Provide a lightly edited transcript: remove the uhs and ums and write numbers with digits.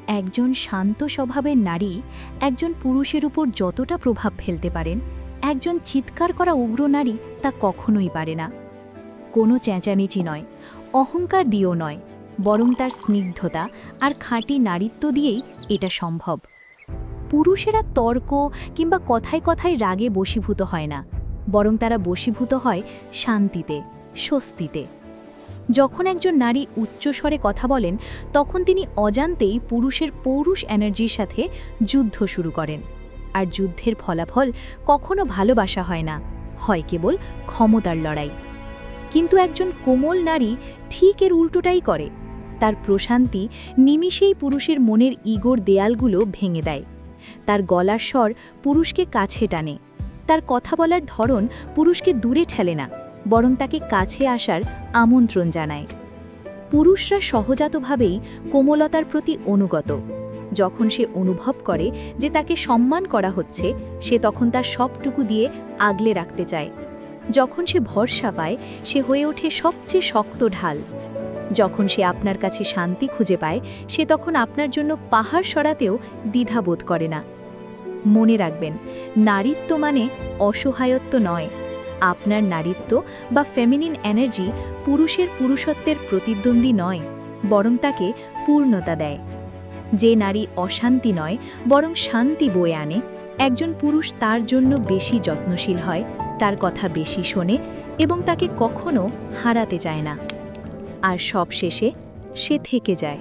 একজন শান্ত স্বভাবের নারী একজন পুরুষের উপর যতটা প্রভাব ফেলতে পারেন, একজন চিৎকার করা উগ্র নারী তা কখনোই পারে না। কোনো চেঁচামেচি নয়, অহংকার দিয়েও নয়, বরং তার স্নিগ্ধতা আর খাঁটি নারীত্ব দিয়েই এটা সম্ভব। পুরুষেরা তর্ক কিংবা কথায় কথায় রাগে বশীভূত হয় না, বরং তারা বশীভূত হয় শান্তিতে, স্বস্তিতে। যখন একজন নারী উচ্চস্বরে কথা বলেন, তখন তিনি অজান্তেই পুরুষের পৌরুষ এনার্জির সাথে যুদ্ধ শুরু করেন। আর যুদ্ধের ফলাফল কখনো ভালোবাসা হয় না, হয় কেবল ক্ষমতার লড়াই। কিন্তু একজন কোমল নারী ঠিক এর উল্টোটাই করে। তার প্রশান্তি নিমিষেই পুরুষের মনের ইগোর দেয়ালগুলো ভেঙে দেয়। তার গলার স্বর পুরুষকে কাছে টানে। তার কথা বলার ধরন পুরুষকে দূরে ঠেলে না, বরং তাকে কাছে আসার আমন্ত্রণ জানায়। পুরুষরা সহজাতভাবেই কোমলতার প্রতি অনুগত। যখন সে অনুভব করে যে তাকে সম্মান করা হচ্ছে, সে তখন তার সবটুকু দিয়ে আগলে রাখতে চায়। যখন সে ভরসা পায়, সে হয়ে ওঠে সবচেয়ে শক্ত ঢাল। যখন সে আপনার কাছে শান্তি খুঁজে পায়, সে তখন আপনার জন্য পাহাড় সরাতেও দ্বিধাবোধ করে না। মনে রাখবেন, নারীত্ব মানে অসহায়ত্ব নয়। আপনার নারীত্ব বা ফেমিনিন এনার্জি পুরুষের পুরুষত্বের প্রতিদ্বন্দ্বী নয়, বরং তাকে পূর্ণতা দেয়। যে নারী অশান্তি নয়, বরং শান্তি বয়ে আনে, একজন পুরুষ তার জন্য বেশি যত্নশীল হয়, তার কথা বেশি শোনে এবং তাকে কখনো হারাতে চায় না। আর সবশেষে সে থেকে যায়।